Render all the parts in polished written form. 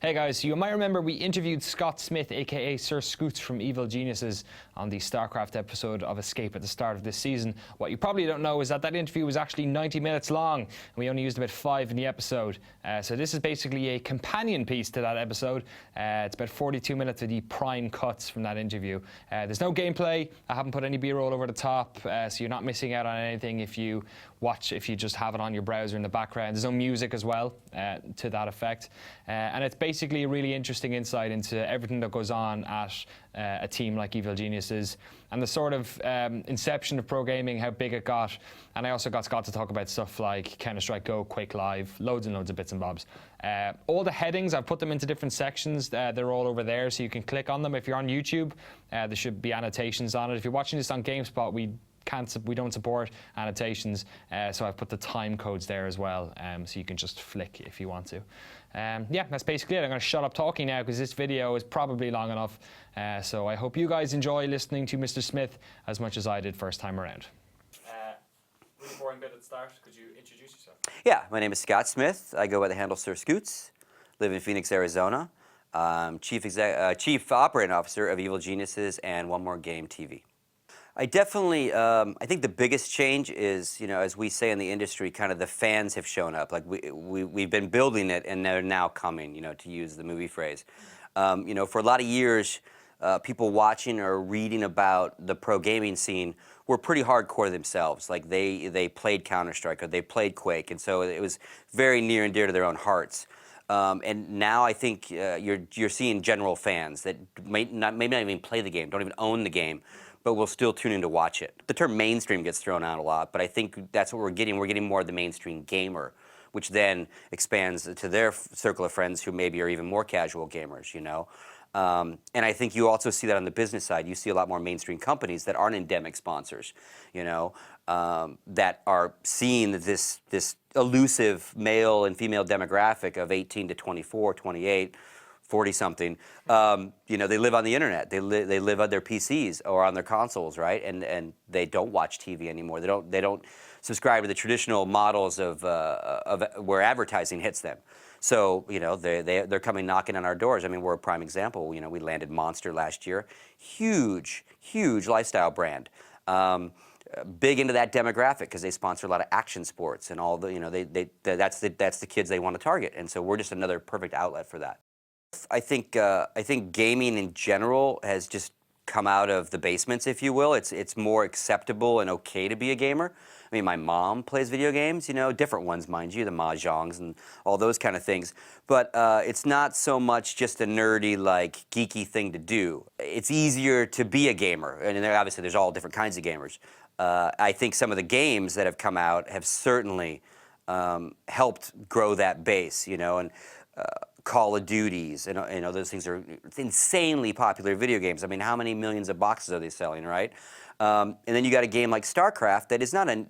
Hey guys, you might remember we interviewed Scott Smith, aka SirScoots from Evil Geniuses, on the StarCraft episode of Escape at the start of this season. What you probably don't know is that that interview was actually 90 minutes long, and we only used about 5 in the episode. So this is basically a companion piece to that episode. It's about 42 minutes of the prime cuts from that interview. There's no gameplay. I haven't put any B-roll over the top, so you're not missing out on anything if you just have it on your browser in the background. There's no music as well, to that effect. And it's basically a really interesting insight into everything that goes on at a team like Evil Geniuses and the sort of inception of pro gaming, how big it got. And I also got Scott to talk about stuff like Counter-Strike Go, Quake Live, loads and loads of bits and bobs. All the headings, I've put them into different sections. They're all over there, so you can click on them. If you're on YouTube, there should be annotations on it. If you're watching this on GameSpot, we don't support annotations, so I've put the time codes there as well, so you can just flick if you want to. Yeah, that's basically it. I'm going to shut up talking now because this video is probably long enough. So I hope you guys enjoy listening to Mr. Smith as much as I did first time around. Really boring bit at the start. Could you introduce yourself? Yeah, my name is Scott Smith. I go by the handle SirScoots. Live in Phoenix, Arizona. Chief Operating Officer of Evil Geniuses and One More Game TV. I definitely, I think the biggest change is, as we say in the industry, kind of the fans have shown up. Like we've been building it and they're now coming, to use the movie phrase. For a lot of years, people watching or reading about the pro gaming scene were pretty hardcore themselves. Like they played Counter-Strike or they played Quake, and so it was very near and dear to their own hearts. And now I think you're seeing general fans that may not even play the game, don't even own the game, but will still tune in to watch it. The term mainstream gets thrown out a lot, but I think that's what we're getting. We're getting more of the mainstream gamer, which then expands to their circle of friends who maybe are even more casual gamers, And I think you also see that on the business side. You see a lot more mainstream companies that aren't endemic sponsors, that are seeing this elusive male and female demographic of 18 to 24, 28, 40-something, they live on the internet. They live on their PCs or on their consoles, right? And they don't watch TV anymore. They don't subscribe to the traditional models of where advertising hits them. So they're coming knocking on our doors. I mean, we're a prime example. We landed Monster last year, huge lifestyle brand. Big into that demographic because they sponsor a lot of action sports and all the that's the kids they want to target. And so we're just another perfect outlet for that. I think gaming in general has just come out of the basements, if you will. It's more acceptable and okay to be a gamer. I mean, my mom plays video games, different ones, mind you, the mahjongs and all those kind of things. But it's not so much just a nerdy, geeky thing to do. It's easier to be a gamer, and obviously there's all different kinds of gamers. I think some of the games that have come out have certainly helped grow that base, and Call of Duties and those things are insanely popular video games. I mean, how many millions of boxes are they selling, right? And then you got a game like StarCraft that is not and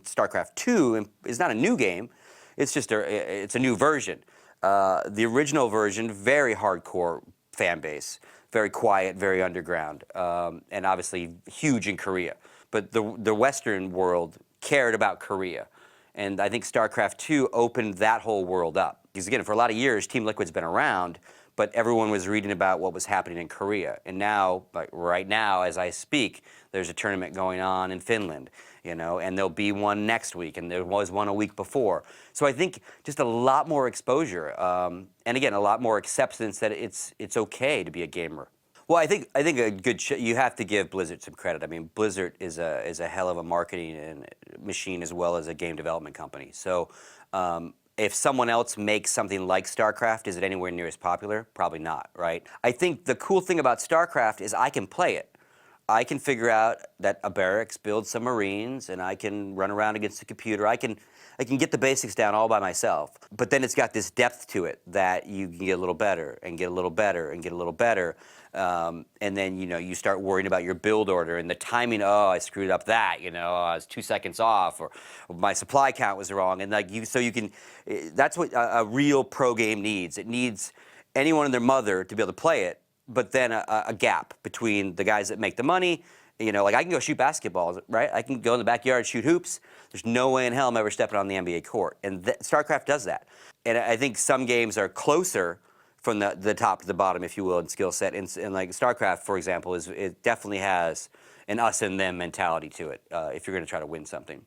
StarCraft 2 is not a new game. It's just it's a new version. The original version, very hardcore fan base, very quiet, very underground, and obviously huge in Korea. But the Western world cared about Korea. And I think StarCraft 2 opened that whole world up. Because again, for a lot of years, Team Liquid's been around, but everyone was reading about what was happening in Korea. And now, right now, as I speak, there's a tournament going on in Finland, and there'll be one next week, and there was one a week before. So I think just a lot more exposure, and again, a lot more acceptance that it's okay to be a gamer. Well, I think a good you have to give Blizzard some credit. I mean, Blizzard is a hell of a marketing machine as well as a game development company. So if someone else makes something like StarCraft, is it anywhere near as popular? Probably not, right? I think the cool thing about StarCraft is I can play it. I can figure out that a barracks builds some Marines, and I can run around against the computer. I can get the basics down all by myself. But then it's got this depth to it that you can get a little better and get a little better and get a little better. And then, you start worrying about your build order and the timing. Oh, I screwed up that, I was 2 seconds off, or my supply count was wrong. And that's what a real pro game needs. It needs anyone and their mother to be able to play it, but then a gap between the guys that make the money. I can go shoot basketballs, right? I can go in the backyard, shoot hoops. There's no way in hell I'm ever stepping on the NBA court. And StarCraft does that. And I think some games are closer from the top to the bottom, if you will, in skill set. And like StarCraft, for example, it definitely has an us and them mentality to it if you're going to try to win something.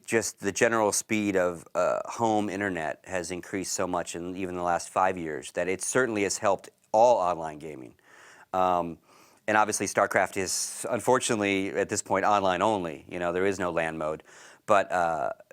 Just the general speed of home internet has increased so much in even the last 5 years that it certainly has helped all online gaming. And obviously StarCraft is, unfortunately, at this point, online only. You know, there is no LAN mode. But,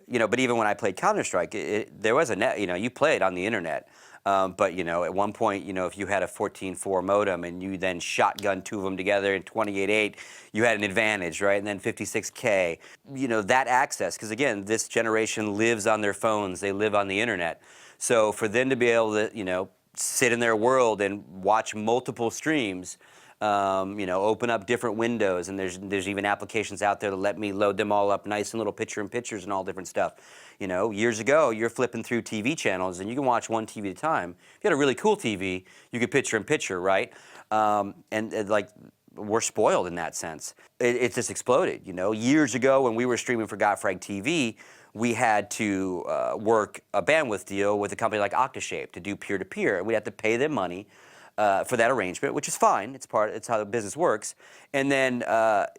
you know, but even when I played Counter-Strike, there was a net, you know, you played on the internet. But, you know, at one point, you know, if you had a 14.4 modem and you then shotgun 2 of them together in 28.8, you had an advantage, right? And then 56K, you know, that access, because again, this generation lives on their phones, they live on the internet. So for them to be able to, you know, sit in their world and watch multiple streams, you know, open up different windows, and there's even applications out there that let me load them all up nice and little picture-in-pictures and all different stuff. You know, years ago, you're flipping through TV channels, and you can watch one TV at a time. If you had a really cool TV, you could picture-in-picture, right? And like, we're spoiled in that sense. It just exploded, you know. Years ago, when we were streaming for GotFrag TV, we had to work a bandwidth deal with a company like Octoshape to do peer-to-peer, and we had to pay them money for that arrangement, which is fine. It's how the business works. And then,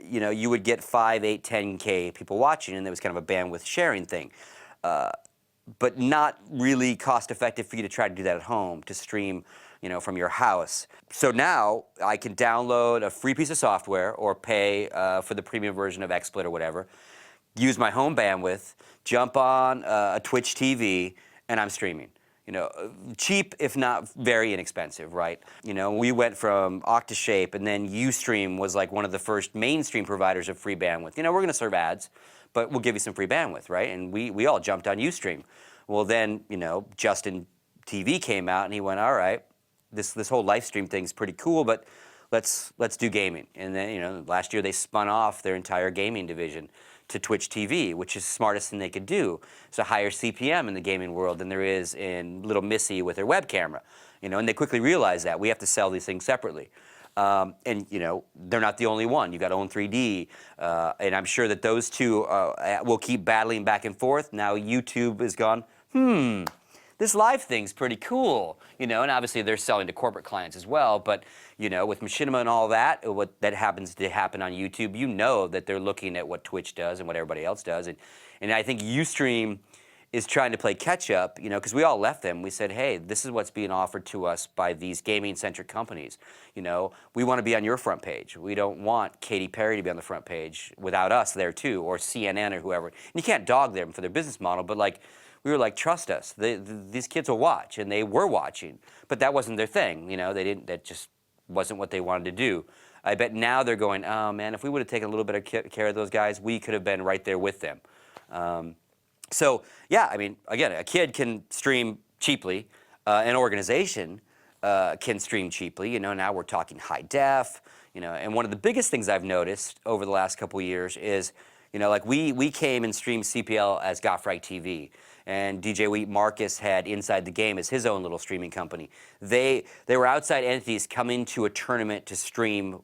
you know, you would get 5, 8, 10K people watching, and there was kind of a bandwidth sharing thing. But not really cost effective for you to try to do that at home, to stream, you know, from your house. So now I can download a free piece of software or pay for the premium version of XSplit or whatever, use my home bandwidth, jump on a Twitch TV, and I'm streaming. You know, cheap, if not very inexpensive, right? You know, we went from Octoshape, and then Ustream was like one of the first mainstream providers of free bandwidth. You know, we're going to serve ads, but we'll give you some free bandwidth, right? And we all jumped on Ustream. Well, then, you know, Justin TV came out, and he went, all right, this whole live stream thing's pretty cool, but let's do gaming. And then, you know, last year they spun off their entire gaming division to Twitch TV, which is the smartest thing they could do. It's a higher CPM in the gaming world than there is in little Missy with her web camera. You know, and they quickly realized that we have to sell these things separately. And you know, they're not the only one. You got Own3D, and I'm sure that those two will keep battling back and forth. Now YouTube has gone, this live thing's pretty cool, you know, and obviously they're selling to corporate clients as well, but, you know, with machinima and all that, what that happens to happen on YouTube, you know that they're looking at what Twitch does and what everybody else does, and I think Ustream is trying to play catch up, you know, because we all left them. We said, hey, this is what's being offered to us by these gaming-centric companies. You know, we want to be on your front page. We don't want Katy Perry to be on the front page without us there too, or CNN or whoever. And you can't dog them for their business model, but like, we were like, trust us. These kids will watch, and they were watching, but that wasn't their thing. You know, they didn't. That just wasn't what they wanted to do. I bet now they're going, oh man, if we would have taken a little bit of care of those guys, we could have been right there with them. So yeah, I mean, again, a kid can stream cheaply. An organization can stream cheaply. You know, now we're talking high def. You know, and one of the biggest things I've noticed over the last couple of years is, you know, like we came and streamed CPL as GotFrag TV. And DJ Wheat Marcus had Inside the Game as his own little streaming company. They were outside entities coming to a tournament to stream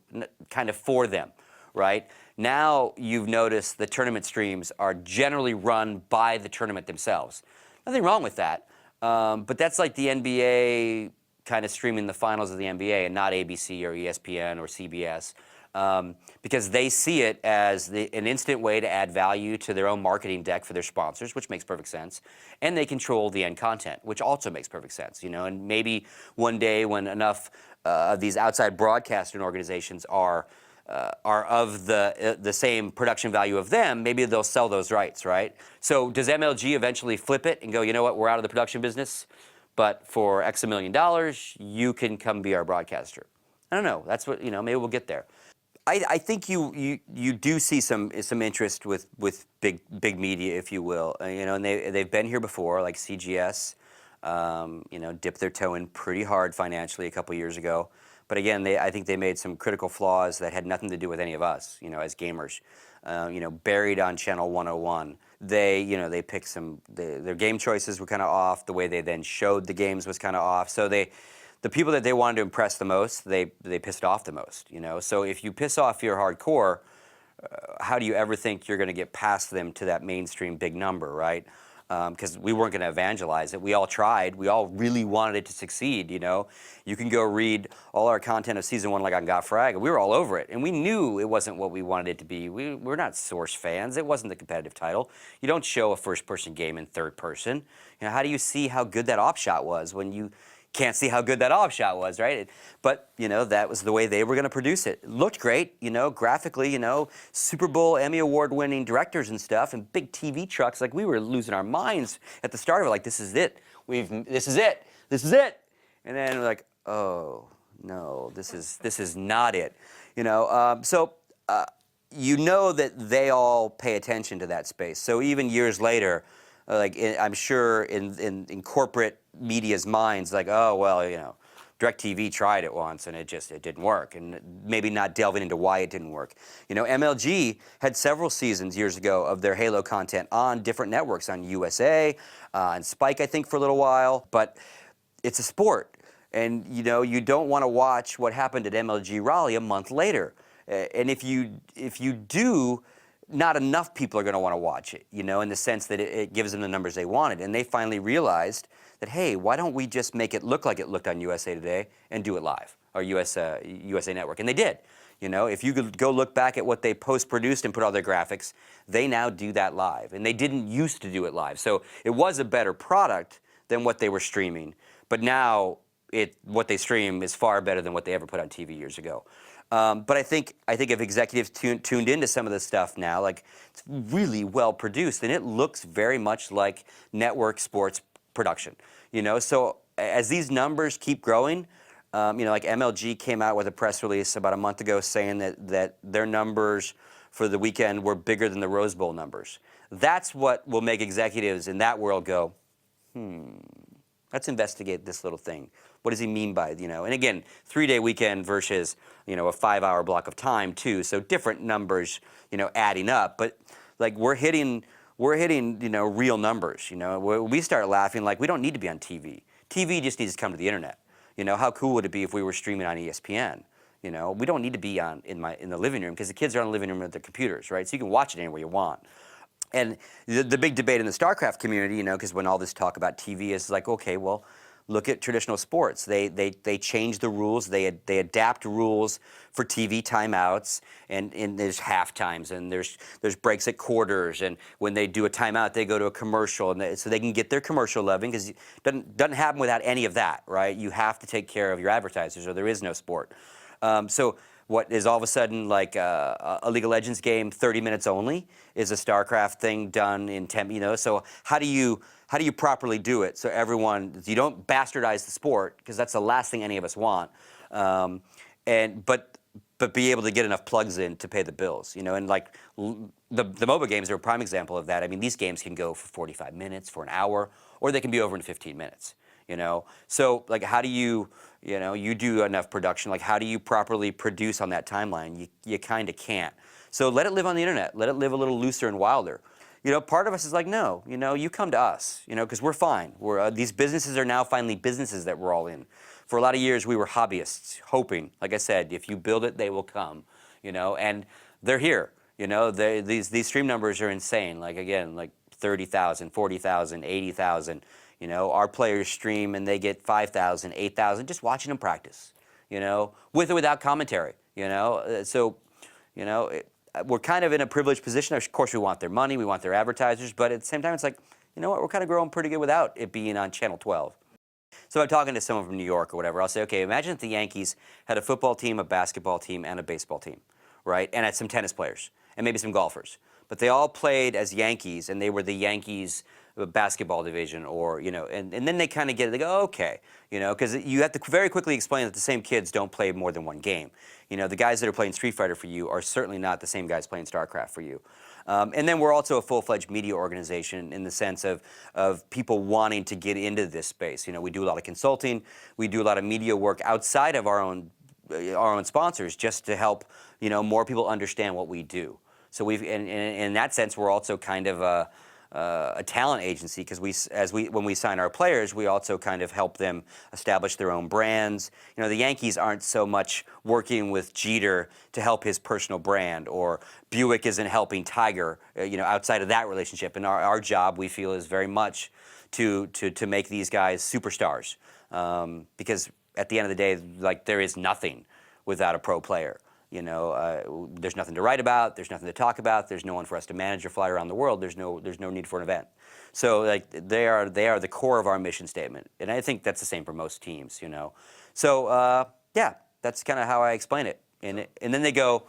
kind of for them, right? Now you've noticed the tournament streams are generally run by the tournament themselves. Nothing wrong with that, but that's like the NBA kind of streaming the finals of the NBA and not ABC or ESPN or CBS. Because they see it as an instant way to add value to their own marketing deck for their sponsors, which makes perfect sense, and they control the end content, which also makes perfect sense, you know. And maybe one day when enough of these outside broadcasting organizations are of the same production value of them, maybe they'll sell those rights, right? So does MLG eventually flip it and go, you know what, we're out of the production business, but for X $1 million, you can come be our broadcaster? I don't know. That's what, you know, maybe we'll get there. I think you do see some interest with big media, if you will, you know, and they've been here before, like CGS, you know, dipped their toe in pretty hard financially a couple years ago, but again, I think they made some critical flaws that had nothing to do with any of us, you know, as gamers, you know, buried on Channel 101. You know, they picked their game choices were kind of off. The way they then showed the games was kind of off. So the people that they wanted to impress the most, they pissed off the most, you know. So if you piss off your hardcore, how do you ever think you're going to get past them to that mainstream big number, right? because we weren't going to evangelize it. We all tried. We all really wanted it to succeed, you know. You can go read all our content of season 1 like on GotFrag. We were all over it, and we knew it wasn't what we wanted it to be. We're not Source fans. It wasn't the competitive title. You don't show a first-person game in third person. You know, how do you see how good that off shot was when you can't see how good that off shot was, right? But, you know, that was the way they were going to produce it. It looked great, you know, graphically, you know, Super Bowl, Emmy Award-winning directors and stuff, and big TV trucks. Like, we were losing our minds at the start of it. Like, this is it. This is it. This is it. And then we're like, oh, no, this is not it. You know, you know that they all pay attention to that space. So even years later, I'm sure in corporate media's minds, like, oh, well, you know, DirecTV tried it once and it didn't work, and maybe not delving into why it didn't work. You know, MLG had several seasons years ago of their Halo content on different networks, on USA, and Spike, I think, for a little while, but it's a sport. And, you know, you don't want to watch what happened at MLG Raleigh a month later. And if you do, not enough people are going to want to watch it, you know, in the sense that it gives them the numbers they wanted. And they finally realized that, hey, why don't we just make it look like it looked on USA Today and do it live, or USA Network? And they did. You know, if you could go look back at what they post-produced and put all their graphics, they now do that live. And they didn't used to do it live. So it was a better product than what they were streaming. But now what they stream is far better than what they ever put on TV years ago. But I think if executives tuned into some of this stuff now, like, it's really well produced, and it looks very much like network sports production. You know, so as these numbers keep growing, you know, like MLG came out with a press release about a month ago saying that their numbers for the weekend were bigger than the Rose Bowl numbers. That's what will make executives in that world go, let's investigate this little thing. What does he mean by, you know? And again, 3-day weekend versus, you know, a 5-hour block of time too. So different numbers, you know, adding up. But like we're hitting, you know, real numbers. You know, we start laughing like we don't need to be on TV. TV just needs to come to the internet. You know, how cool would it be if we were streaming on ESPN? You know, we don't need to be in the living room because the kids are in the living room with their computers, right? So you can watch it anywhere you want. And the big debate in the StarCraft community, you know, because when all this talk about TV is like, okay, well, look at traditional sports. They change the rules. They adapt rules for TV timeouts, and there's half times, and there's breaks at quarters, and when they do a timeout, they go to a commercial, and so they can get their commercial loving, because it doesn't happen without any of that, right? You have to take care of your advertisers, or there is no sport. So what is all of a sudden like a League of Legends game 30 minutes only is a StarCraft thing done in 10, you know? So how do you properly do it so you don't bastardize the sport, because that's the last thing any of us want, but be able to get enough plugs in to pay the bills, you know? And like the MOBA games are a prime example of that. I mean, these games can go for 45 minutes, for an hour, or they can be over in 15 minutes, you know? So like how do you do enough production, like how do you properly produce on that timeline? You kind of can't. So let it live on the internet. Let it live a little looser and wilder. You know, part of us is like, no, you know, you come to us, you know, because we're fine. These businesses are now finally businesses that we're all in. For a lot of years, we were hobbyists, hoping, like I said, if you build it, they will come, you know, and they're here. You know, these stream numbers are insane. Like, again, like 30,000, 40,000, 80,000. You know, our players stream and they get 5,000, 8,000 just watching them practice, you know, with or without commentary, you know. So, you know, we're kind of in a privileged position. Of course, we want their money, we want their advertisers, but at the same time, it's like, you know what, we're kind of growing pretty good without it being on Channel 12. So if I'm talking to someone from New York or whatever, I'll say, okay, imagine if the Yankees had a football team, a basketball team, and a baseball team, right? And had some tennis players and maybe some golfers. But they all played as Yankees, and they were the Yankees basketball division, or, you know, and then they kind of get it. They go, okay, you know, because you have to very quickly explain that the same kids don't play more than one game. You know, the guys that are playing Street Fighter for you are certainly not the same guys playing StarCraft for you. And then we're also a full-fledged media organization in the sense of people wanting to get into this space. You know, we do a lot of consulting, we do a lot of media work outside of our own sponsors, just to help, you know, more people understand what we do. So in that sense, we're also kind of a talent agency, because when we sign our players, we also kind of help them establish their own brands. You know, the Yankees aren't so much working with Jeter to help his personal brand, or Buick isn't helping Tiger, you know, outside of that relationship. And our job, we feel, is very much to make these guys superstars, because at the end of the day, like, there is nothing without a pro player. You know, there's nothing to write about. There's nothing to talk about. There's no one for us to manage or fly around the world. There's no need for an event. So, like, they are the core of our mission statement, and I think that's the same for most teams. You know, so yeah, that's kind of how I explain it. And then they go,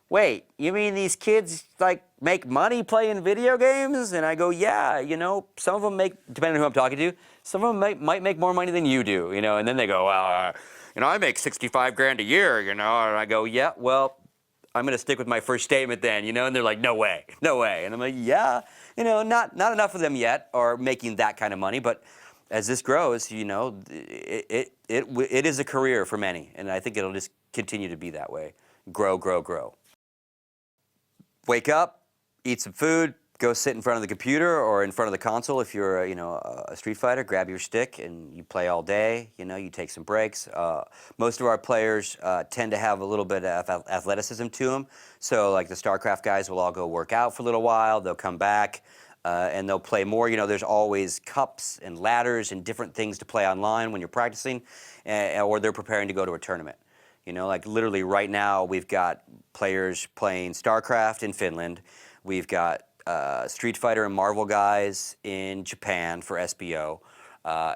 "Wait, you mean these kids like make money playing video games?" And I go, "Yeah, you know, some of them make, depending on who I'm talking to, some of them might make more money than you do. You know." And then they go, "Well, you know, I make 65 grand a year, you know." And I go, "Yeah, well, I'm going to stick with my first statement then," you know. And they're like, "No way, no way." And I'm like, "Yeah, you know, not enough of them yet are making that kind of money, but as this grows, you know, it is a career for many, and I think it'll just continue to be that way. Grow, grow, grow." Wake up, eat some food, go sit in front of the computer or in front of the console if you're, you know, a Street Fighter. Grab your stick and you play all day. You know, you take some breaks. Most of our players tend to have a little bit of athleticism to them. So, like, the StarCraft guys will all go work out for a little while. They'll come back and they'll play more. You know, there's always cups and ladders and different things to play online when you're practicing, or they're preparing to go to a tournament. You know, like, literally right now we've got players playing StarCraft in Finland. We've got Street Fighter and Marvel guys in Japan for SBO.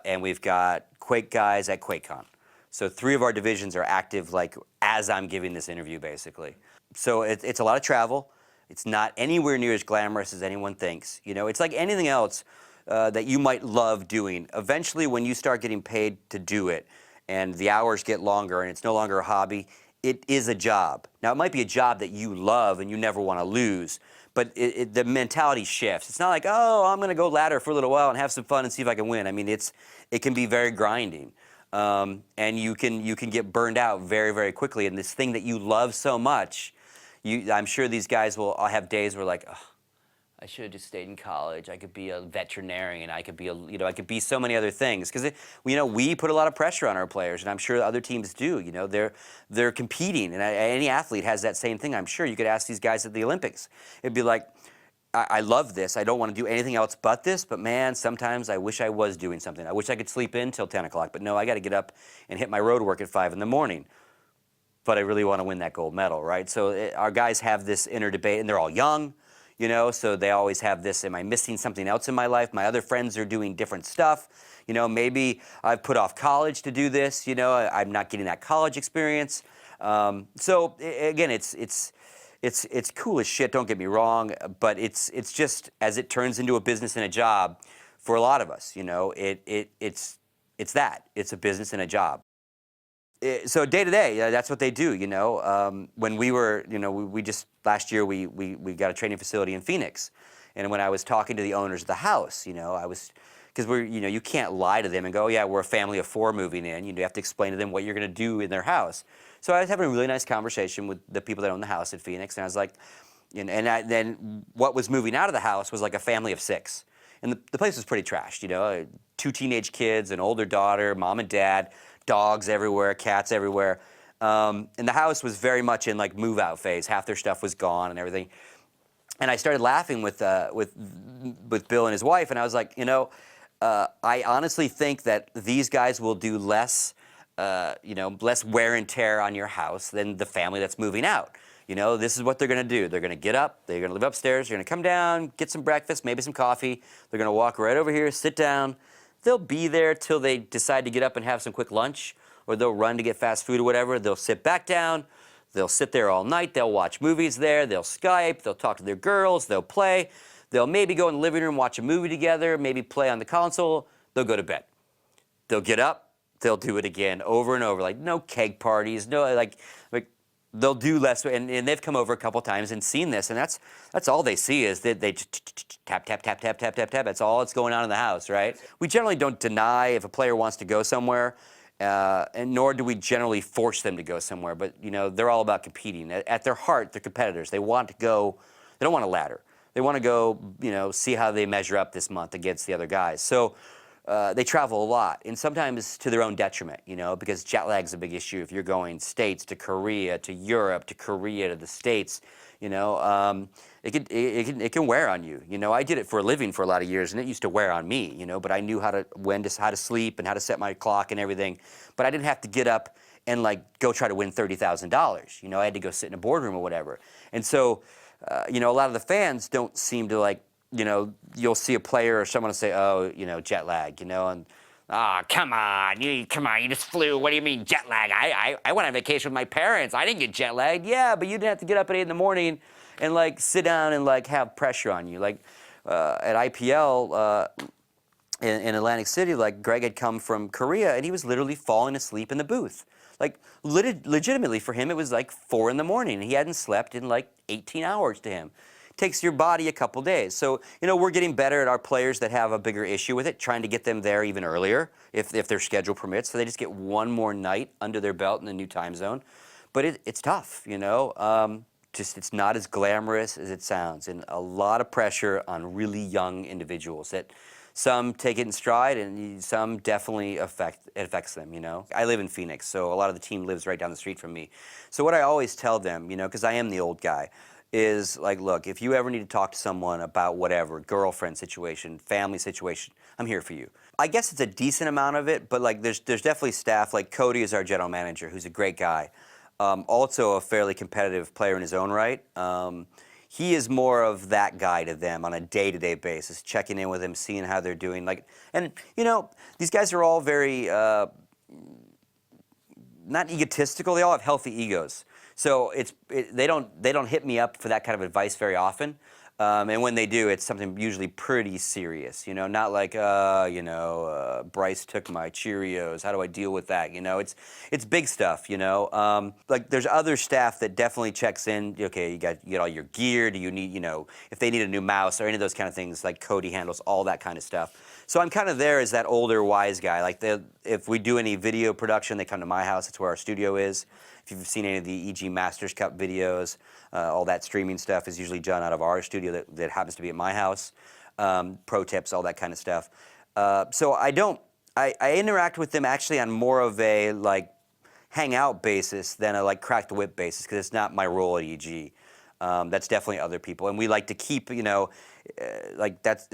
And we've got Quake guys at QuakeCon. So 3 of our divisions are active, like, as I'm giving this interview, basically. So it's a lot of travel. It's not anywhere near as glamorous as anyone thinks. You know, it's like anything else that you might love doing. Eventually, when you start getting paid to do it, and the hours get longer and it's no longer a hobby, it is a job. Now, it might be a job that you love and you never want to lose, but the mentality shifts. It's not like, oh, I'm going to go ladder for a little while and have some fun and see if I can win. I mean, it can be very grinding, and you can get burned out very, very quickly. And this thing that you love so much, I'm sure these guys will have days where, like, oh, I should have just stayed in college. I could be a veterinarian. I could be I could be so many other things. Because, you know, we put a lot of pressure on our players, and I'm sure other teams do. You know, they're competing, and any athlete has that same thing. I'm sure you could ask these guys at the Olympics. It'd be like, I love this. I don't want to do anything else but this. But man, sometimes I wish I was doing something. I wish I could sleep in till 10 o'clock. But no, I got to get up and hit my road work at 5 in the morning. But I really want to win that gold medal, right? So our guys have this inner debate, and they're all young. You know, so they always have this, am I missing something else in my life? My other friends are doing different stuff. You know, maybe I've put off college to do this. You know, I'm not getting that college experience. So again, it's cool as shit, don't get me wrong, but it's just, as it turns into a business and a job for a lot of us, you know, it's that. It's a business and a job. So day to day, that's what they do, you know. When we were, you know, we just, last year we got a training facility in Phoenix. And when I was talking to the owners of the house, you know, because you know, you can't lie to them and go, oh, yeah, we're a family of 4 moving in. You have to explain to them what you're going to do in their house. So I was having a really nice conversation with the people that own the house at Phoenix. And I was like, then what was moving out of the house was like a family of 6. And the place was pretty trashed, you know, 2 teenage kids, an older daughter, mom and dad, dogs everywhere, cats everywhere. And the house was very much in, like, move-out phase. Half their stuff was gone and everything. And I started laughing with Bill and his wife, and I was like, you know, I honestly think that these guys will do less, you know, less wear and tear on your house than the family that's moving out. You know, this is what they're going to do. They're going to get up, they're going to live upstairs, they're going to come down, get some breakfast, maybe some coffee. They're going to walk right over here, sit down. They'll be there till they decide to get up and have some quick lunch, or they'll run to get fast food or whatever. They'll sit back down. They'll sit there all night. They'll watch movies there. They'll Skype. They'll talk to their girls. They'll play. They'll maybe go in the living room, watch a movie together, maybe play on the console. They'll go to bed. They'll get up. They'll do it again over and over. Like, no keg parties, no, like they'll do less. And they've come over a couple times and seen this, and that's all they see is that they just tap, tap, tap, tap, tap, tap, tap. That's all that's going on in the house, right? We generally don't deny if a player wants to go somewhere, and nor do we generally force them to go somewhere. But, you know, they're all about competing. At their heart, they're competitors. They want to go. They don't want a ladder. They want to go, see how they measure up this month against the other guys. So they travel a lot, and sometimes to their own detriment, because jet lag's a big issue. If you're going States to Korea, to Europe, to Korea, to the States, it can wear on you. I did it for a living for a lot of years, and it used to wear on me, but I knew how to sleep and how to set my clock and everything. But I didn't have to get up and go try to win $30,000. I had to go sit in a boardroom or whatever. And so, a lot of the fans don't seem to you'll see a player or someone say, oh, jet lag, and come on, you just flew. What do you mean jet lag? I went on vacation with my parents. I didn't get jet lagged. Yeah, but you didn't have to get up at 8 in the morning and sit down and have pressure on you. At IPL in Atlantic City, Greg had come from Korea and he was literally falling asleep in the booth. Legitimately for him, it was 4 in the morning. He hadn't slept in 18 hours to him. Takes your body a couple days. So, we're getting better at our players that have a bigger issue with it, trying to get them there even earlier if their schedule permits. So they just get one more night under their belt in the new time zone. But it's tough, it's not as glamorous as it sounds, and a lot of pressure on really young individuals that some take it in stride and some definitely affects them, I live in Phoenix, so a lot of the team lives right down the street from me. So what I always tell them, because I am the old guy, is look, if you ever need to talk to someone about whatever, girlfriend situation, family situation, I'm here for you. I guess it's a decent amount of it, but there's definitely staff, Cody is our general manager, who's a great guy. Also a fairly competitive player in his own right. He is more of that guy to them on a day-to-day basis, checking in with them, seeing how they're doing. And these guys are all very, not egotistical, they all have healthy egos. So they don't hit me up for that kind of advice very often. And when they do, it's something usually pretty serious, not Bryce took my Cheerios, how do I deal with that? It's big stuff, there's other staff that definitely checks in, okay, you got all your gear, do you need, if they need a new mouse or any of those kind of things, Cody handles all that kind of stuff. So I'm kind of there as that older, wise guy. If we do any video production, they come to my house, that's where our studio is. If you've seen any of the EG Masters Cup videos, all that streaming stuff is usually done out of our studio that happens to be at my house. Pro tips, all that kind of stuff. So I interact with them actually on more of a hangout basis than a crack the whip basis, because it's not my role at EG. That's definitely other people, and we like to keep that's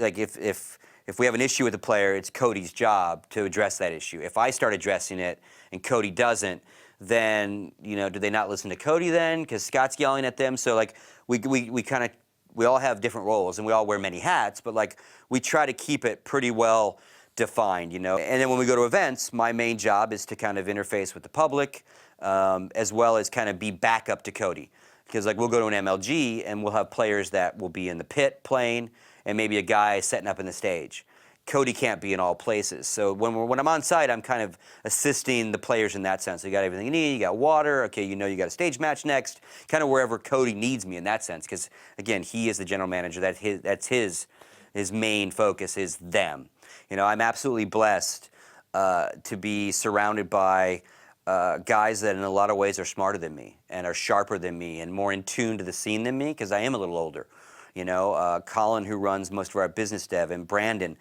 if we have an issue with a player, it's Cody's job to address that issue. If I start addressing it and Cody doesn't, then do they not listen to Cody then? Because Scott's yelling at them. So we all have different roles and we all wear many hats, but we try to keep it pretty well defined, And then when we go to events, my main job is to kind of interface with the public, as well as kind of be backup to Cody. Because we'll go to an MLG and we'll have players that will be in the pit playing and maybe a guy setting up in the stage. Cody can't be in all places. So when I'm on site, I'm kind of assisting the players in that sense. So you got everything you need, you got water, okay, you got a stage match next, kind of wherever Cody needs me in that sense. Because again, he is the general manager. That's his main focus is them. I'm absolutely blessed to be surrounded by guys that in a lot of ways are smarter than me and are sharper than me and more in tune to the scene than me, because I am a little older. Colin, who runs most of our business dev, and Brandon.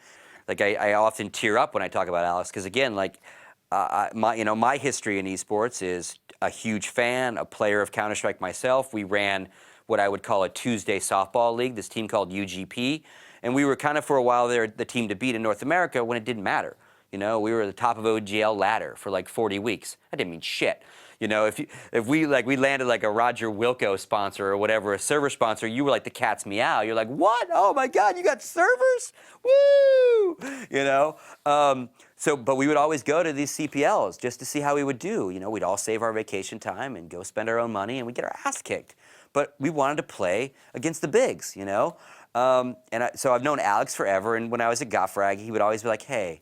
I often tear up when I talk about Alex, because again, my history in esports is a huge fan, a player of Counter-Strike myself. We ran what I would call a Tuesday softball league, this team called UGP, and we were kind of for a while there the team to beat in North America when it didn't matter. We were at the top of OGL ladder for 40 weeks. That didn't mean shit. If we landed a Roger Wilco sponsor or whatever, a server sponsor, you were the cat's meow. You're like, what? Oh my God, you got servers? Woo! But we would always go to these CPLs just to see how we would do. We'd all save our vacation time and go spend our own money, and we'd get our ass kicked. But we wanted to play against the bigs, so I've known Alex forever, and when I was at Goffrag, he would always be like, hey,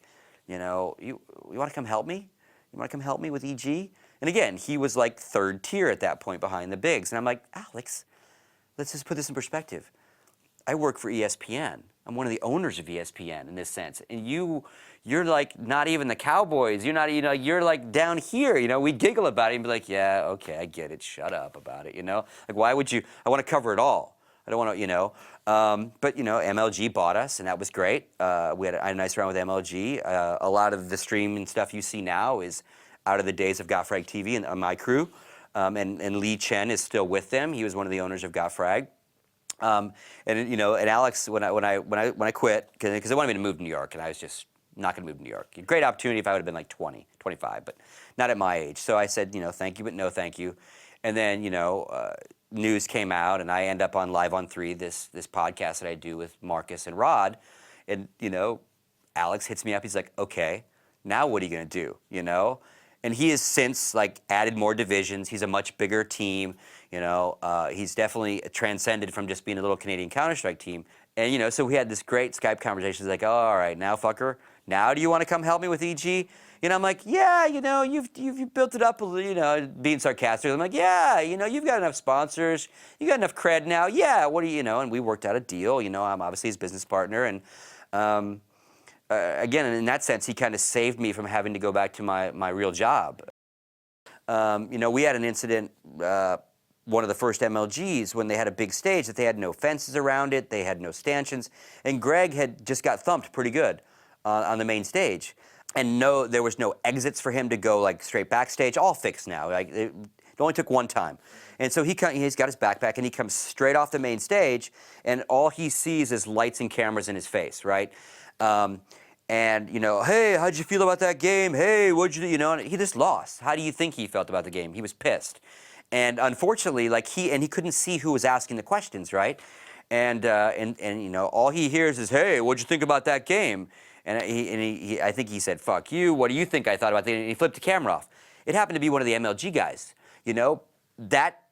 you want to come help me? You want to come help me with EG? And again, he was third tier at that point behind the bigs. And I'm like, Alex, let's just put this in perspective. I work for ESPN. I'm one of the owners of ESPN in this sense. And you're not even the Cowboys. You're not, you're down here. We'd giggle about it and be like, yeah, okay, I get it. Shut up about it, Why would you? I want to cover it all. I don't want to, but MLG bought us, and that was great. We had a nice run with MLG. A lot of the stream and stuff you see now is out of the days of GotFrag TV and my crew. And Lee Chen is still with them. He was one of the owners of GotFrag. And Alex, when I quit, because they wanted me to move to New York, and I was just not going to move to New York. Great opportunity if I would have been like 20, 25, but not at my age. So I said, thank you, but no thank you. And then, news came out, and I end up on Live on 3, this podcast that I do with Marcus and Rod. And, Alex hits me up. He's like, okay, now what are you going to do, And he has since added more divisions. He's a much bigger team. He's definitely transcended from just being a little Canadian Counter-Strike team. And so we had this great Skype conversation. He's like, oh, all right, now fucker, now do you want to come help me with EG? I'm like, yeah, you've built it up, being sarcastic. I'm like, yeah, you've got enough sponsors, you got enough cred now. Yeah, what do and we worked out a deal. I'm obviously his business partner, and again, in that sense, he kind of saved me from having to go back to my real job. We had an incident, one of the first MLGs, when they had a big stage that they had no fences around it, they had no stanchions, and Greg had just got thumped pretty good on the main stage. And there was no exits for him to go straight backstage. All fixed now. It only took one time. And so he's got his backpack, and he comes straight off the main stage, and all he sees is lights and cameras in his face, right? And hey, how'd you feel about that game? Hey, what'd you do? And he just lost. How do you think he felt about the game? He was pissed. And unfortunately, he couldn't see who was asking the questions, right? And all he hears is, hey, what'd you think about that game? And I think he said, fuck you, what do you think I thought about that? And he flipped the camera off. It happened to be one of the MLG guys. That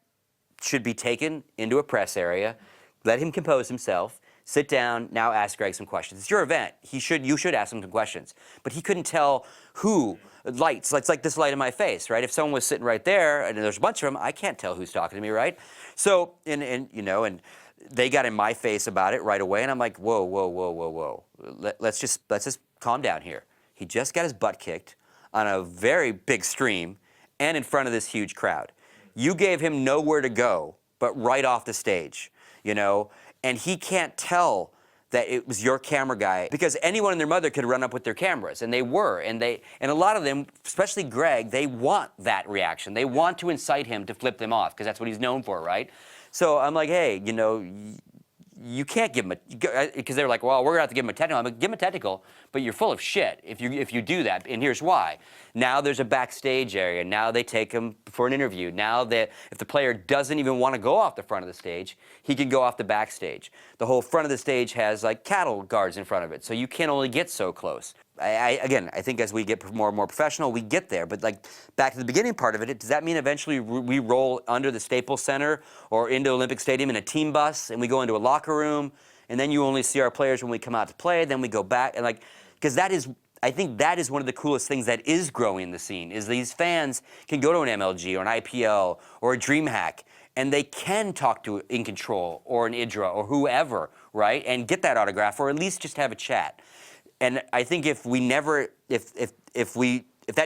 should be taken into a press area, let him compose himself, sit down, now ask Greg some questions. It's your event. You should ask him some questions. But he couldn't tell who, lights, it's like this light in my face, right? If someone was sitting right there, and there's a bunch of them, I can't tell who's talking to me, right? So, and they got in my face about it right away, and I'm like, whoa. Let's just calm down here. He just got his butt kicked on a very big stream and in front of this huge crowd. You gave him nowhere to go but right off the stage, and he can't tell that it was your camera guy, because anyone and their mother could run up with their cameras, and they were, and a lot of them, especially Greg, they want that reaction. They want to incite him to flip them off, because that's what he's known for, right? So I'm like, hey, you can't give him because they're like, well, we're gonna have to give him a technical. I'm like, give him a technical, but you're full of shit if you do that. And here's why. Now there's a backstage area. Now they take him for an interview. Now that if the player doesn't even want to go off the front of the stage, he can go off the backstage. The whole front of the stage has cattle guards in front of it, so you can only get so close. Again, I think as we get more and more professional, we get there. But back to the beginning part of it, does that mean eventually we roll under the Staples Center or into Olympic Stadium in a team bus, and we go into a locker room, and then you only see our players when we come out to play, then we go back, and because I think that is one of the coolest things that is growing the scene, is these fans can go to an MLG or an IPL or a DreamHack, and they can talk to In Control or an IdrA or whoever, right, and get that autograph, or at least just have a chat. And I think if that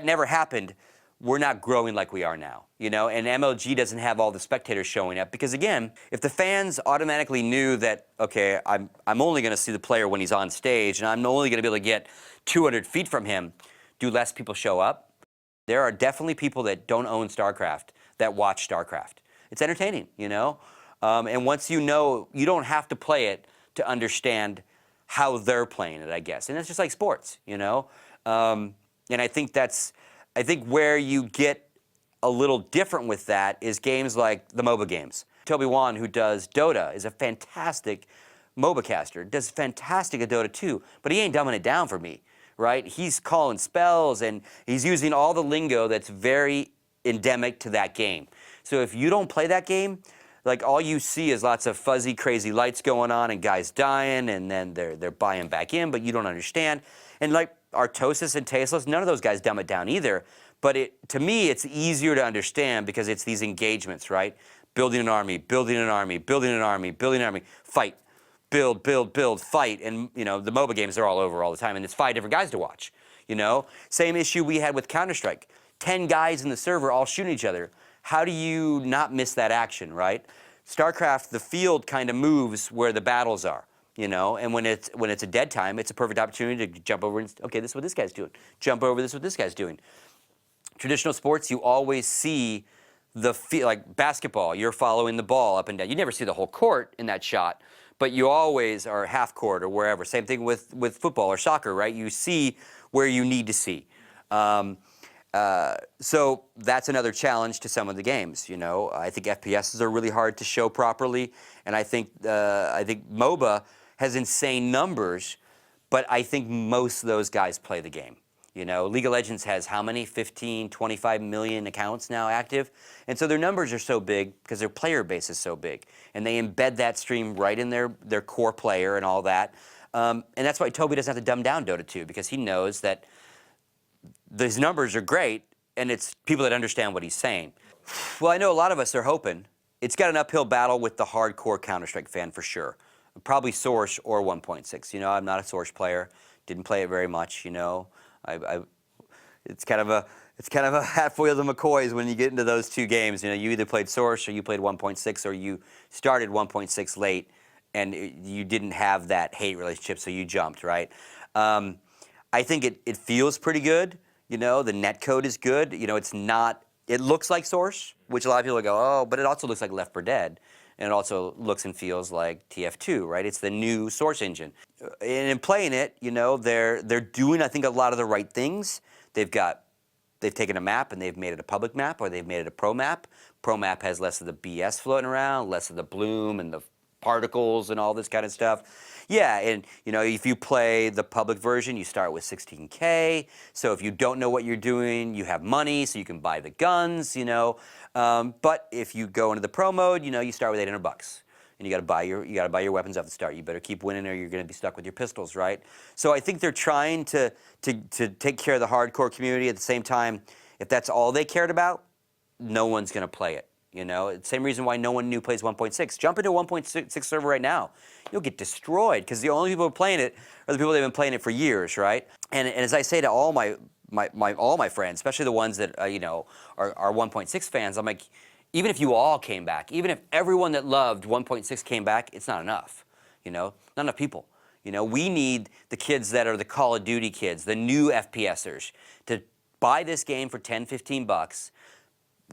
never happened, we're not growing like we are now, And MLG doesn't have all the spectators showing up, because again, if the fans automatically knew that, okay, I'm only going to see the player when he's on stage, and I'm only going to be able to get 200 feet from him, do less people show up? There are definitely people that don't own StarCraft that watch StarCraft. It's entertaining, and once you don't have to play it to understand how they're playing it, I guess. And it's just like sports, And I think where you get a little different with that is games like the MOBA games. Toby Wan, who does Dota, is a fantastic MOBA caster, does fantastic at Dota too, but he ain't dumbing it down for me, right? He's calling spells, and he's using all the lingo that's very endemic to that game. So if you don't play that game, all you see is lots of fuzzy, crazy lights going on and guys dying, and then they're buying back in, but you don't understand. And Artosis and Tasteless, none of those guys dumb it down either. But to me, it's easier to understand because it's these engagements, right? Building an army, building an army, building an army, building an army, fight, build, fight. And the MOBA games are all over all the time, and it's 5 different guys to watch. Same issue we had with Counter-Strike. 10 guys in the server all shooting each other. How do you not miss that action, right? StarCraft, the field kind of moves where the battles are, you know, and when it's a dead time, it's a perfect opportunity to jump over and, okay, this is what this guy's doing. Jump over, this is what this guy's doing. Traditional sports, you always see like basketball, you're following the ball up and down. You never see the whole court in that shot, but you always are half court or wherever. Same thing with football or soccer, right? You see where you need to see. So that's another challenge to some of the games. You know, I think FPSs are really hard to show properly, and I think MOBA has insane numbers, but I think most of those guys play the game. You know, League of Legends has how many? 15, 25 million accounts now active. And so their numbers are so big because their player base is so big. And they embed that stream right in their core player and all that. And that's why Toby doesn't have to dumb down Dota 2, because he knows that these numbers are great and it's people that understand what he's saying. Well, I know a lot of us are hoping. It's got an uphill battle with the hardcore Counter-Strike fan for sure. Probably Source or 1.6. You know, I'm not a Source player. Didn't play it very much, you know. It's kind of a hatfuls of McCoys when you get into those two games. You know, you either played Source or you played 1.6, or you started 1.6 late and you didn't have that hate relationship, so you jumped, right? I think it feels pretty good. You know, the netcode is good. You know, it's not. It looks like Source, which a lot of people go, oh, but it also looks like Left 4 Dead. And it also looks and feels like TF2, right? It's the new Source engine. And in playing it, you know, they're doing, I think, a lot of the right things. They've taken a map and they've made it a public map, or they've made it a pro map. Pro map has less of the BS floating around, less of the bloom and the particles and all this kind of stuff. Yeah, and you know, if you play the public version, you start with 16K. So if you don't know what you're doing, you have money, so you can buy the guns, you know. But if you go into the pro mode, you know, you start with $800, and you got to buy your weapons off the start. You better keep winning, or you're going to be stuck with your pistols, right? So I think they're trying to take care of the hardcore community. At the same time, if that's all they cared about, no one's going to play it. You know, same reason why no one new plays 1.6. Jump into a 1.6 server right now, you'll get destroyed, because the only people who are playing it are the people that have been playing it for years, right? And as I say to all my friends, especially the ones that you know are 1.6 fans, I'm like, even if you all came back, even if everyone that loved 1.6 came back, it's not enough. You know, not enough people. You know, we need the kids that are the Call of Duty kids, the new FPSers, to buy this game for 10, 15 bucks.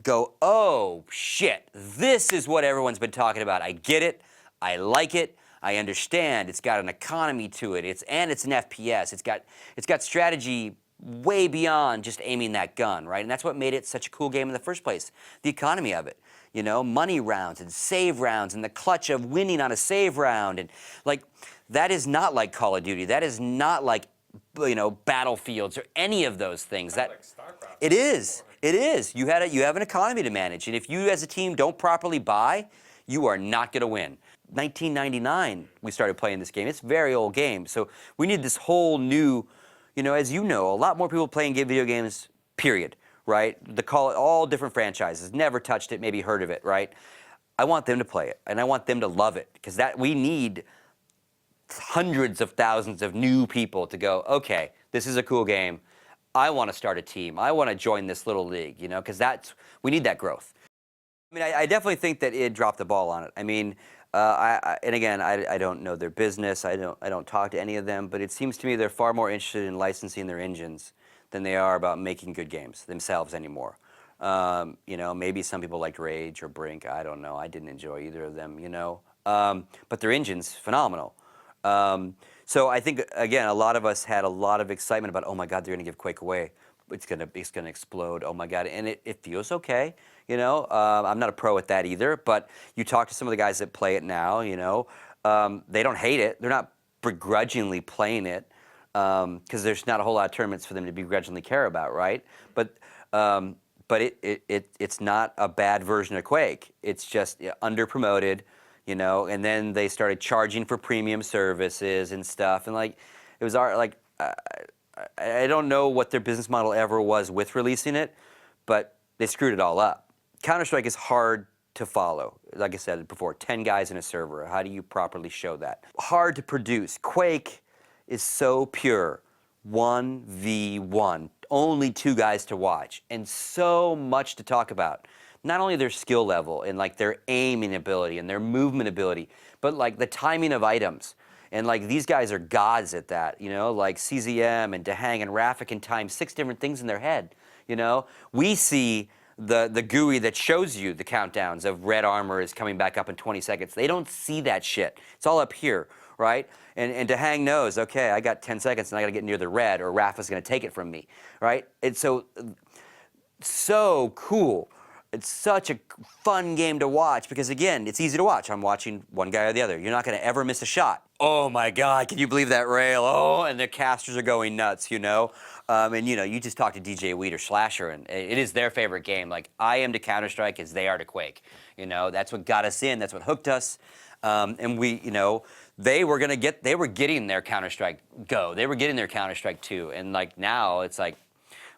Go, oh shit, this is what everyone's been talking about. I get it, I like it, I understand. It's got an economy to it. It's an FPS. It's got strategy way beyond just aiming that gun, right? And that's what made it such a cool game in the first place. The economy of it, you know, money rounds and save rounds and the clutch of winning on a save round, and like that is not like Call of Duty. That is not like, you know, Battlefields or any of those things. That like StarCraft. It is. It is. You have an economy to manage, and if you as a team don't properly buy, you are not going to win. 1999, we started playing this game. It's a very old game, so we need this whole new, you know, as you know, a lot more people playing video games, period, right? All different franchises, never touched it, maybe heard of it, right? I want them to play it, and I want them to love it, because we need hundreds of thousands of new people to go, okay, this is a cool game. I want to start a team. I want to join this little league, you know, because we need that growth. I mean, I definitely think that id dropped the ball on it. I mean, and again, I don't know their business. I don't talk to any of them, but it seems to me they're far more interested in licensing their engines than they are about making good games themselves anymore. You know, maybe some people liked Rage or Brink. I don't know. I didn't enjoy either of them, you know. But their engine's phenomenal. So I think, again, a lot of us had a lot of excitement about, oh my God, they're going to give Quake away. It's going to explode. Oh my God, and it feels okay. You know, I'm not a pro at that either. But you talk to some of the guys that play it now. You know, they don't hate it. They're not begrudgingly playing it, because there's not a whole lot of tournaments for them to begrudgingly care about, right? But it's not a bad version of Quake. It's just under promoted. You know, and then they started charging for premium services and stuff, and like, it was like, I don't know what their business model ever was with releasing it, but they screwed it all up. Counter-Strike is hard to follow. Like I said before, 10 guys in a server. How do you properly show that? Hard to produce. Quake is so pure. 1v1. Only 2 guys to watch, and so much to talk about. not only their skill level and like their aiming ability and their movement ability, but like the timing of items. And like these guys are gods at that, you know, like CZM and Dahang and Rafik can time 6 different things in their head, you know. We see the GUI that shows you the countdowns of red armor is coming back up in 20 seconds. They don't see that shit. It's all up here, right? And Dahang knows, okay, I got 10 seconds and I got to get near the red or Rafa's going to take it from me, right? And so cool. It's such a fun game to watch because, again, it's easy to watch. I'm watching one guy or the other. You're not going to ever miss a shot. Oh, my God, can you believe that rail? Oh, and the casters are going nuts, you know? And, you know, you just talk to DJ Weed or Slasher, and it is their favorite game. Like, I am to Counter-Strike as they are to Quake. You know, that's what got us in. That's what hooked us. And we, you know, they were getting their Counter-Strike Go. They were getting their Counter-Strike 2. And, like, now it's like,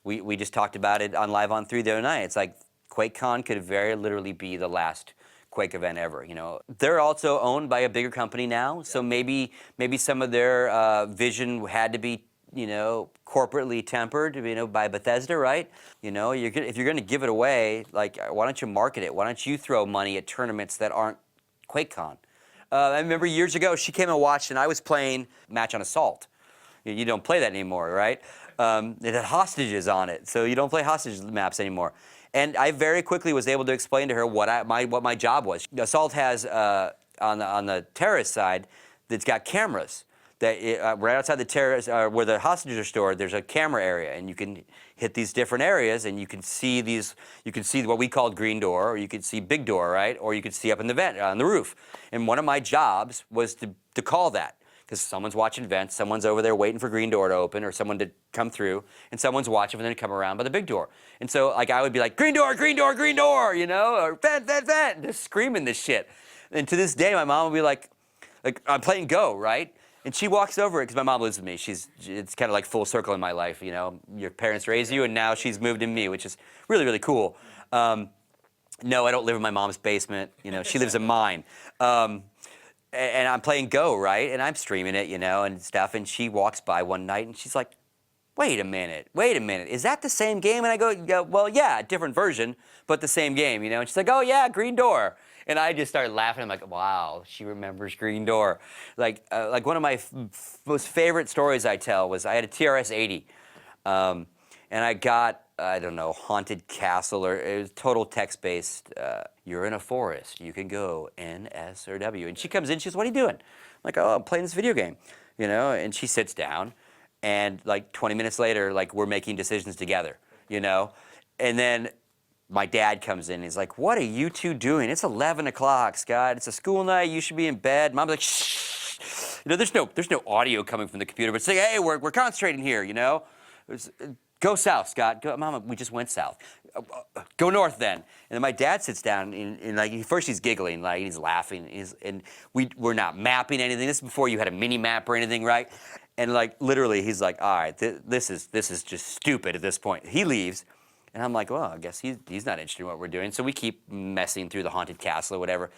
we just talked about it on Live on 3 the other night. It's like, QuakeCon could very literally be the last Quake event ever, you know. They're also owned by a bigger company now, so maybe some of their vision had to be, you know, corporately tempered, you know, by Bethesda, right? You know, if you're going to give it away, like, why don't you market it? Why don't you throw money at tournaments that aren't QuakeCon? I remember years ago, she came and watched, and I was playing Match on Assault. You don't play that anymore, right? It had hostages on it, so you don't play hostage maps anymore. And I very quickly was able to explain to her what my job was. Assault has on the terrorist side, that's got cameras. That right outside the terrorist where the hostages are stored, there's a camera area, and you can hit these different areas, and you can see these. You can see what we called green door, or you could see big door, right? Or you could see up in the vent on the roof. And one of my jobs was to call that. Because someone's watching vents, someone's over there waiting for green door to open or someone to come through, and someone's watching for them to come around by the big door. And so, like, I would be like, green door, green door, green door, you know, or vent, vent, vent, just screaming this shit. And to this day, my mom would be like I'm playing Go, right? And she walks over it because my mom lives with me. It's kind of like full circle in my life, you know. Your parents raise you, and now she's moved in me, which is really, really cool. No, I don't live in my mom's basement. You know, she lives in mine. And I'm playing Go, right? And I'm streaming it, you know, and stuff. And she walks by one night, and she's like, wait a minute. Is that the same game? And I go, well, yeah, different version, but the same game, you know? And she's like, oh, yeah, green door. And I just started laughing. I'm like, wow, she remembers green door. Like one of my most favorite stories I tell was I had a TRS-80. And I got, I don't know, Haunted Castle, or it was total text-based. You're in a forest. You can go N, S, or W. And she comes in. She goes, what are you doing? I'm like, oh, I'm playing this video game, you know? And she sits down, and like 20 minutes later, like we're making decisions together, you know? And then my dad comes in. And he's like, what are you two doing? It's 11 o'clock, Scott. It's a school night. You should be in bed. Mom's like, shh. You know, there's no audio coming from the computer, but it's like, hey, we're concentrating here, you know? Go south, Scott. Go, Mama, we just went south. Go north then. And then my dad sits down, and like first he's giggling, like he's laughing, and we're not mapping anything. This is before you had a mini map or anything, right? And like literally, he's like, all right, this is just stupid at this point. He leaves, and I'm like, well, I guess he's not interested in what we're doing. So we keep messing through the haunted castle or whatever.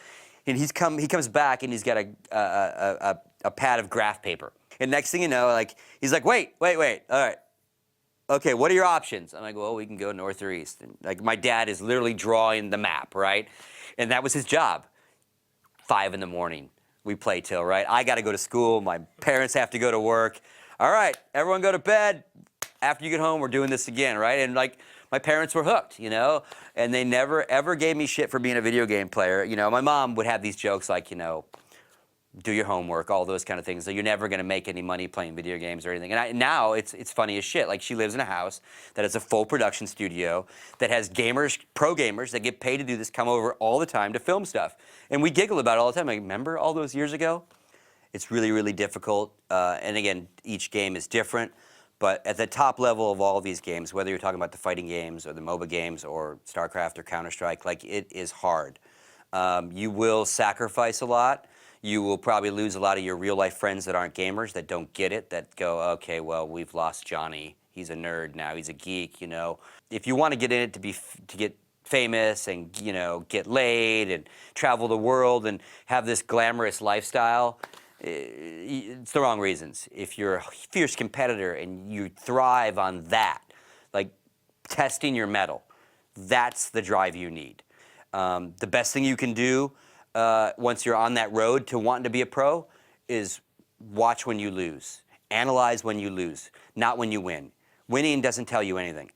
And he comes back, and he's got a pad of graph paper. And next thing you know, like he's like, wait, all right. Okay, what are your options? I'm like, well, we can go north or east. And like my dad is literally drawing the map, right? And that was his job. 5 in the morning, we play till, right? I got to go to school. My parents have to go to work. All right, everyone go to bed. After you get home, we're doing this again, right? And like my parents were hooked, you know? And they never, ever gave me shit for being a video game player. You know, my mom would have these jokes like, you know, do your homework, all those kind of things. So you're never going to make any money playing video games or anything. And now it's funny as shit. Like she lives in a house that has a full production studio that has gamers, pro gamers that get paid to do this, come over all the time to film stuff. And we giggle about it all the time. Like, remember all those years ago? It's really, really difficult. And again, each game is different. But at the top level of all of these games, whether you're talking about the fighting games or the MOBA games or StarCraft or Counter-Strike, like it is hard. You will sacrifice a lot. You will probably lose a lot of your real-life friends that aren't gamers, that don't get it, that go, okay, well, we've lost Johnny. He's a nerd now. He's a geek, you know. If you want to get in it to get famous and, you know, get laid and travel the world and have this glamorous lifestyle, it's the wrong reasons. If you're a fierce competitor and you thrive on that, like testing your mettle, that's the drive you need. The best thing you can do once you're on that road to wanting to be a pro is watch when you lose. Analyze when you lose, not when you win. Winning doesn't tell you anything.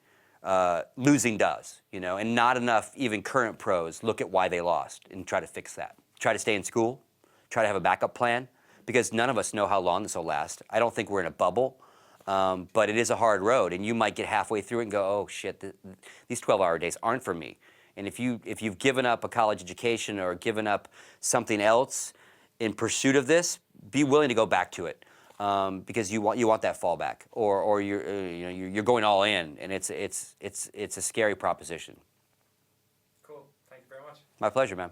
Losing does, you know, and not enough even current pros look at why they lost and try to fix that. Try to stay in school, try to have a backup plan, because none of us know how long this will last. I don't think we're in a bubble, but it is a hard road, and you might get halfway through it and go, oh shit, these 12-hour days aren't for me. And if you've given up a college education or given up something else in pursuit of this, be willing to go back to it. Because you want that fallback, or you're going all in, and it's a scary proposition. Cool. Thank you very much. My pleasure, man.